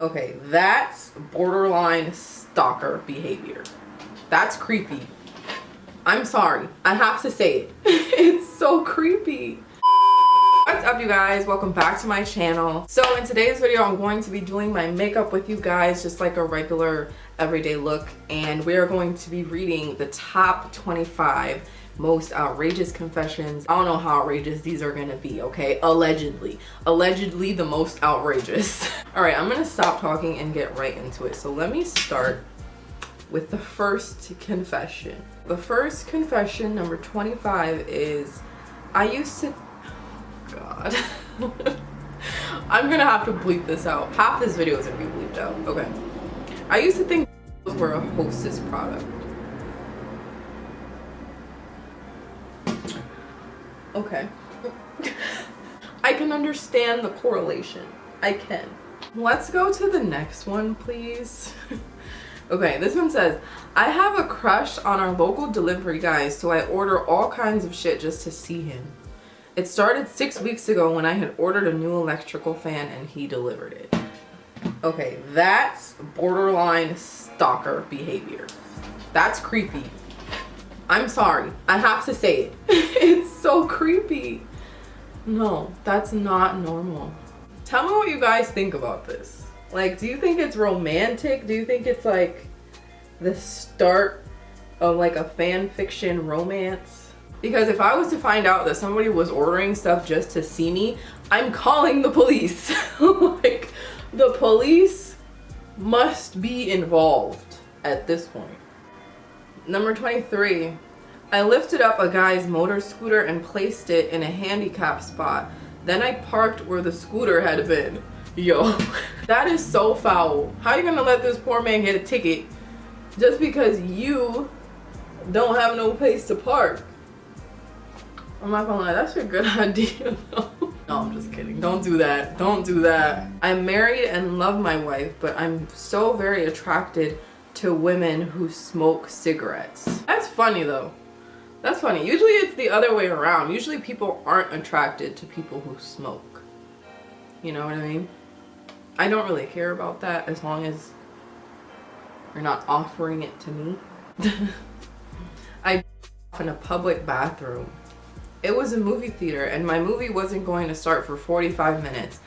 Okay, that's borderline stalker behavior. That's creepy. I'm sorry, I have to say it. It's so creepy. What's up, you guys? Welcome back to my channel. So in today's video, I'm going to be doing my makeup with you guys, just like a regular everyday look, and we are going to be reading the top 25 most outrageous confessions. I don't know how outrageous these are gonna be, okay? Allegedly the most outrageous. All right, I'm gonna stop talking and get right into it. So let me start with the first confession. The first confession, number 25, is I used to, God. I'm gonna have to bleep this out. Half this video is gonna be bleeped out. Okay. I used to think were a Hostess product. Okay. I can understand the correlation. I can. Let's go to the next one, please. Okay, this one says, I have a crush on our local delivery guy, so I order all kinds of shit just to see him. It started 6 weeks ago when I had ordered a new electrical fan and he delivered it. Okay, that's borderline stalker behavior. That's creepy. I'm sorry, I have to say it. It's so creepy. No, that's not normal. Tell me what you guys think about this. Like, do you think it's romantic? Do you think it's like the start of like a fan fiction romance? Because if I was to find out that somebody was ordering stuff just to see me, I'm calling the police. Like, the police must be involved at this point. Number 23, I lifted up a guy's motor scooter and placed it in a handicap spot. Then I parked where the scooter had been. Yo, that is so foul. How are you gonna let this poor man get a ticket just because you don't have no place to park? I'm not gonna lie, that's a good idea though. No, I'm just kidding. Don't do that. Don't do that. I'm married and love my wife, but I'm so very attracted to women who smoke cigarettes. That's funny though. That's funny. Usually it's the other way around. Usually people aren't attracted to people who smoke. You know what I mean? I don't really care about that as long as you're not offering it to me. I in a public bathroom. It was a movie theater and my movie wasn't going to start for 45 minutes.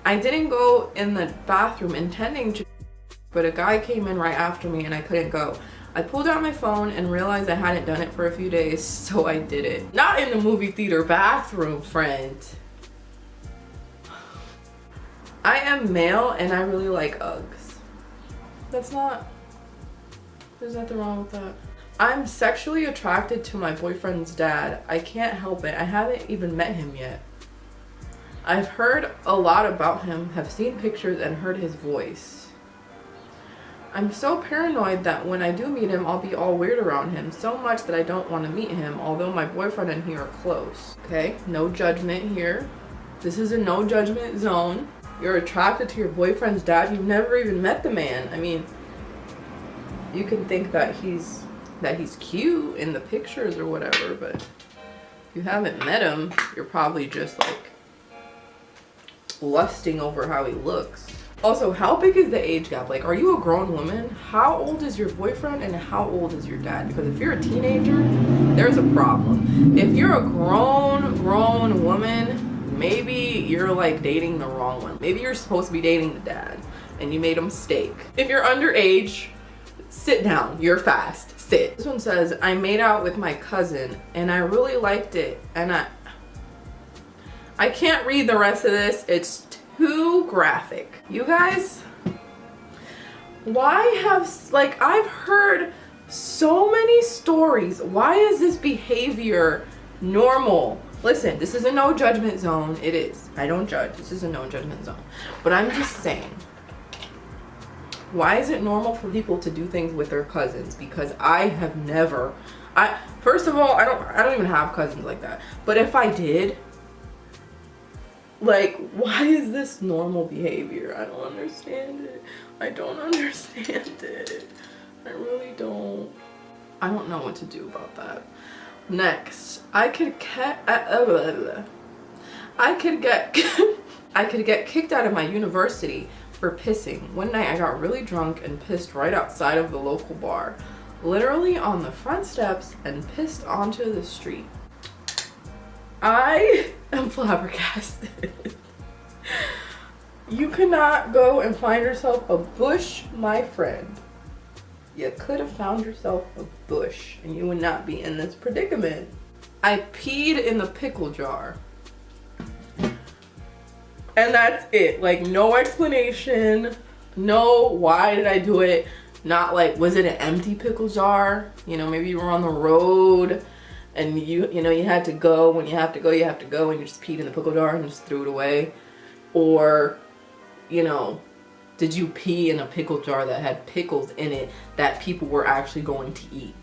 I didn't go in the bathroom intending to, but a guy came in right after me and I couldn't go. I pulled out my phone and realized I hadn't done it for a few days, so I did it. Not in the movie theater bathroom, friend. I am male and I really like Uggs. There's nothing wrong with that. I'm sexually attracted to my boyfriend's dad. I can't help it. I haven't even met him yet. I've heard a lot about him, have seen pictures and heard his voice. I'm so paranoid that when I do meet him, I'll be all weird around him, so much that I don't want to meet him, although my boyfriend and he are close. Okay, no judgment here. This is a no judgment zone. You're attracted to your boyfriend's dad. You've never even met the man. I mean, you can think that he's cute in the pictures or whatever, but if you haven't met him, you're probably just like lusting over how he looks. Also, how big is the age gap? Like, are you a grown woman? How old is your boyfriend and how old is your dad? Because if you're a teenager, there's a problem. If you're a grown woman, maybe you're like dating the wrong one. Maybe you're supposed to be dating the dad and you made a mistake. If you're underage, sit down. You're fast. Sit. This one says, I made out with my cousin and I really liked it, and I can't read the rest of this. It's too graphic. You guys, why have, like, I've heard so many stories. Why is this behavior normal? Listen, this is a no judgment zone. It is. I don't judge. This is a no judgment zone. But I'm just saying, why is it normal for people to do things with their cousins? Because I have never, first of all, I don't even have cousins like that. But if I did, like, why is this normal behavior? I don't understand it. I don't understand it. I really don't. I don't know what to do about that. Next, I could get kicked out of my university for pissing. One night I got really drunk and pissed right outside of the local bar, literally on the front steps, and pissed onto the street. I am flabbergasted. You cannot go and find yourself a bush, my friend. You could have found yourself a bush and you would not be in this predicament. I peed in the pickle jar. And that's it. Like, no explanation. No, why did I do it? Not like, was it an empty pickle jar? You know, maybe you were on the road and you know, you had to go. When you have to go, you have to go, and you just peed in the pickle jar and just threw it away. Or, you know, did you pee in a pickle jar that had pickles in it that people were actually going to eat?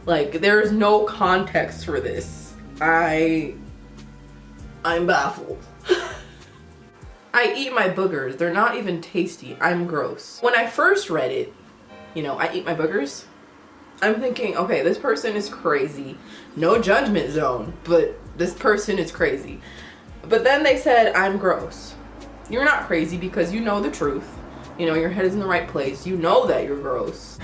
Like, there's no context for this. I'm baffled. I eat my boogers. They're not even tasty. I'm gross. When I first read it, you know, I eat my boogers, I'm thinking, okay, this person is crazy. No judgment zone, but this person is crazy. But then they said, I'm gross. You're not crazy because you know the truth. You know, your head is in the right place. You know that you're gross.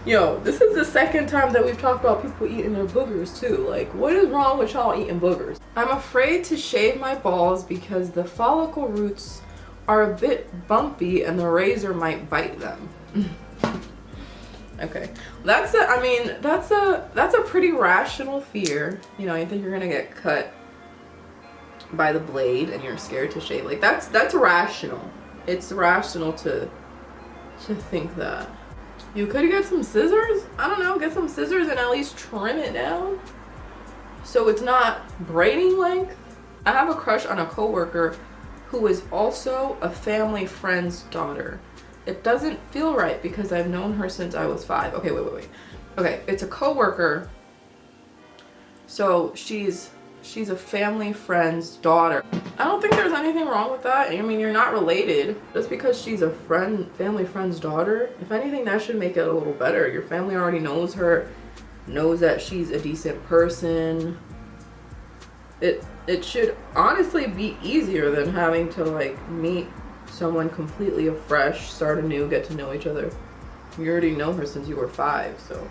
Yo, this is the second time that we've talked about people eating their boogers too. Like, what is wrong with y'all eating boogers? I'm afraid to shave my balls because the follicle roots are a bit bumpy and the razor might bite them. Okay, that's a pretty rational fear. You know, you think you're gonna get cut by the blade and you're scared to shave. Like, that's rational. It's rational to think that. You could get some scissors. I don't know, get some scissors and at least trim it down so it's not braiding length. I have a crush on a coworker who is also a family friend's daughter. It doesn't feel right because I've known her since I was 5. Okay, wait. Okay, it's a coworker. So she's a family friend's daughter. I don't think there's anything wrong with that. I mean, you're not related. Just because she's a family friend's daughter, if anything, that should make it a little better. Your family already knows her, knows that she's a decent person. It should honestly be easier than having to like meet someone completely afresh, start anew, get to know each other. You already know her since you were 5, so.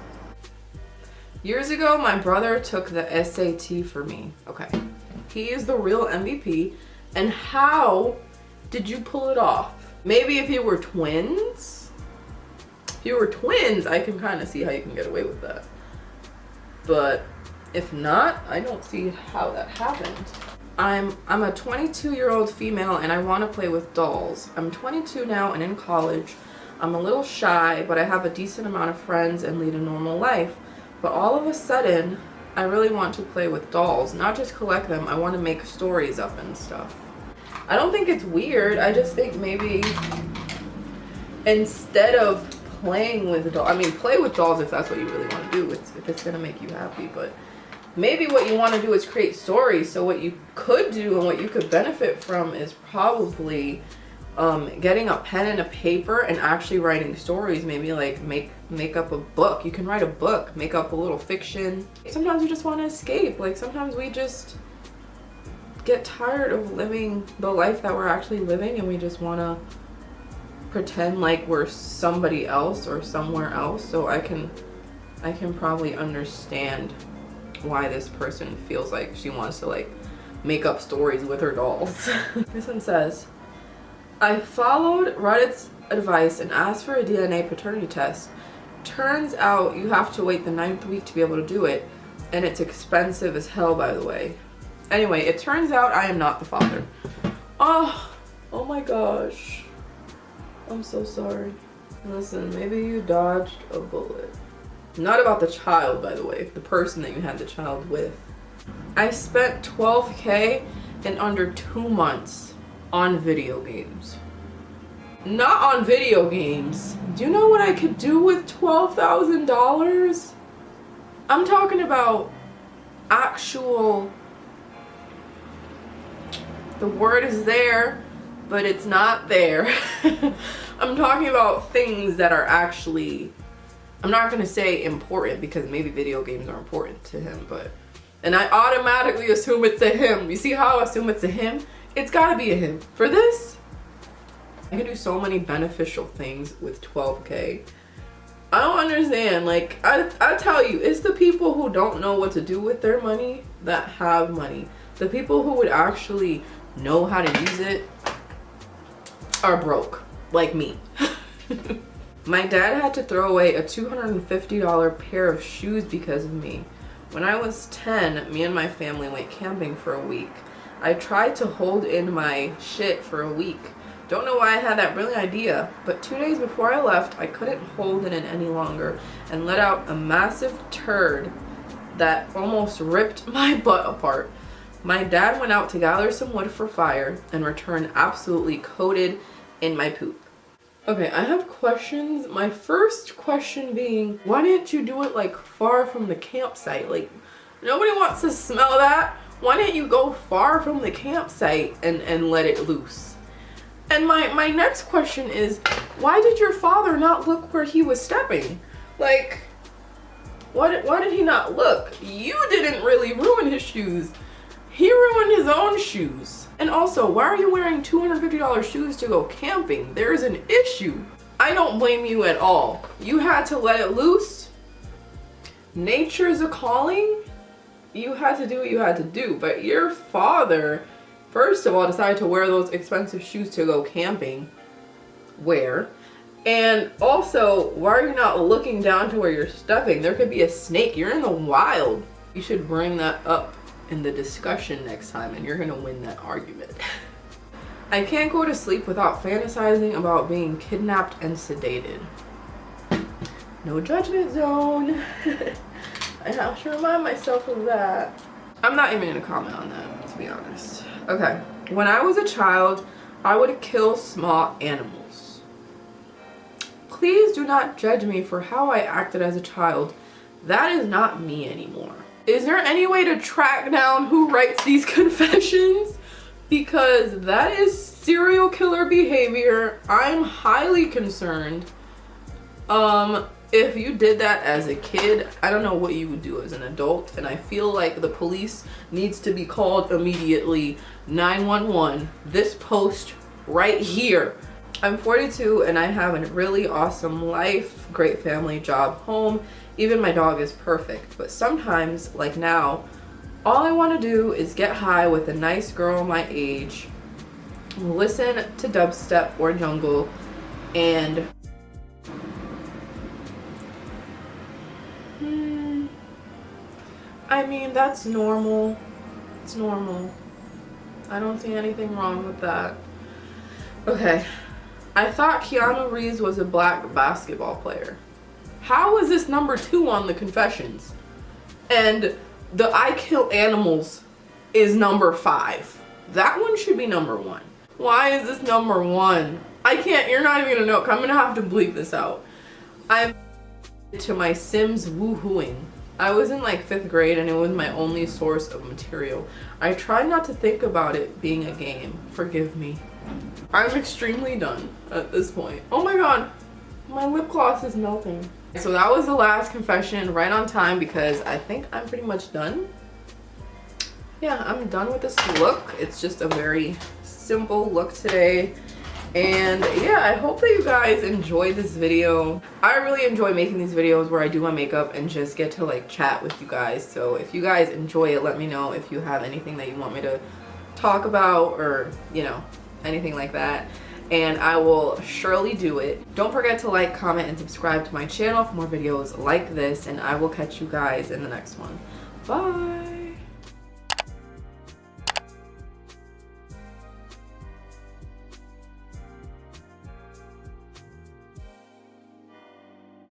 Years ago, my brother took the SAT for me. Okay, he is the real MVP. And how did you pull it off? Maybe if you were twins? If you were twins, I can kind of see how you can get away with that. But if not, I don't see how that happened. I'm a 22-year-old female and I want to play with dolls. I'm 22 now and in college. I'm a little shy, but I have a decent amount of friends and lead a normal life. But all of a sudden, I really want to play with dolls, not just collect them. I want to make stories up and stuff. I don't think it's weird. I just think maybe instead of playing with dolls, I mean, play with dolls if that's what you really want to do, if it's going to make you happy. But maybe what you want to do is create stories. So what you could do and what you could benefit from is probably getting a pen and a paper and actually writing stories. Maybe like make up a book. You can write a book, make up a little fiction. Sometimes we just want to escape. Like, sometimes we just get tired of living the life that we're actually living and we just want to pretend like we're somebody else or somewhere else. So I can probably understand why this person feels like she wants to like make up stories with her dolls. This one says, I followed Reddit's advice and asked for a DNA paternity test. Turns out you have to wait the 9th week to be able to do it, and it's expensive as hell, by the way. Anyway, it turns out I am not the father. Oh my gosh. I'm so sorry. Listen, maybe you dodged a bullet. Not about the child, by the way, the person that you had the child with. I spent $12K in under 2 months on video games. Not on video games. Do you know what I could do with $12,000? I'm talking about actual, the word is there, but it's not there. I'm talking about things that are actually, I'm not gonna say important because maybe video games are important to him, but, and I automatically assume it's a him. You see how I assume it's a him? It's gotta be a him. For this, I can do so many beneficial things with 12K. I don't understand. Like, I tell you, it's the people who don't know what to do with their money that have money. The people who would actually know how to use it are broke, like me. My dad had to throw away a $250 pair of shoes because of me. When I was 10, me and my family went camping for a week. I tried to hold in my shit for a week. Don't know why I had that brilliant idea, but 2 days before I left, I couldn't hold it in any longer and let out a massive turd that almost ripped my butt apart. My dad went out to gather some wood for fire and returned absolutely coated in my poop. Okay, I have questions. My first question being, why didn't you do it like far from the campsite? Like, nobody wants to smell that. Why didn't you go far from the campsite and let it loose? And my next question is, why did your father not look where he was stepping? Like, why did he not look? You didn't really ruin his shoes. He ruined his own shoes. And also, why are you wearing $250 shoes to go camping? There's an issue. I don't blame you at all. You had to let it loose. Nature's a calling. You had to do what you had to do. But your father, first of all, decided to wear those expensive shoes to go camping. Where? And also, why are you not looking down to where you're stepping? There could be a snake. You're in the wild. You should bring that up in the discussion next time and you're gonna win that argument. I can't go to sleep without fantasizing about being kidnapped and sedated. No judgment zone. I have to remind myself of that. I'm not even gonna comment on that, to be honest. Okay, when I was a child, I would kill small animals. Please do not judge me for how I acted as a child. That is not me anymore. Is there any way to track down who writes these confessions? Because that is serial killer behavior. I'm highly concerned. If you did that as a kid, I don't know what you would do as an adult, and I feel like the police needs to be called immediately. 911, this post right here. I'm 42 and I have a really awesome life, great family, job, home. Even my dog is perfect, but sometimes, like now, all I want to do is get high with a nice girl my age, listen to dubstep or jungle, and I mean, that's normal. It's normal. I don't see anything wrong with that. Okay, I thought Keanu Reeves was a black basketball player. How is this number 2 on the confessions? And the I kill animals is number 5. That one should be number 1. Why is this number 1? I can't, you're not even gonna know. I'm gonna have to bleep this out. I'm to my Sims woohooing. I was in like 5th grade and it was my only source of material. I tried not to think about it being a game. Forgive me. I'm extremely done at this point. Oh my god, my lip gloss is melting. So that was the last confession, right on time, because I think I'm pretty much done. Yeah, I'm done with this look. It's just a very simple look today. And yeah, I hope that you guys enjoyed this video. I really enjoy making these videos where I do my makeup and just get to like chat with you guys. So if you guys enjoy it, let me know if you have anything that you want me to talk about, or you know, anything like that, and I will surely do it. Don't forget to like, comment, and subscribe to my channel for more videos like this, and I will catch you guys in the next one. Bye.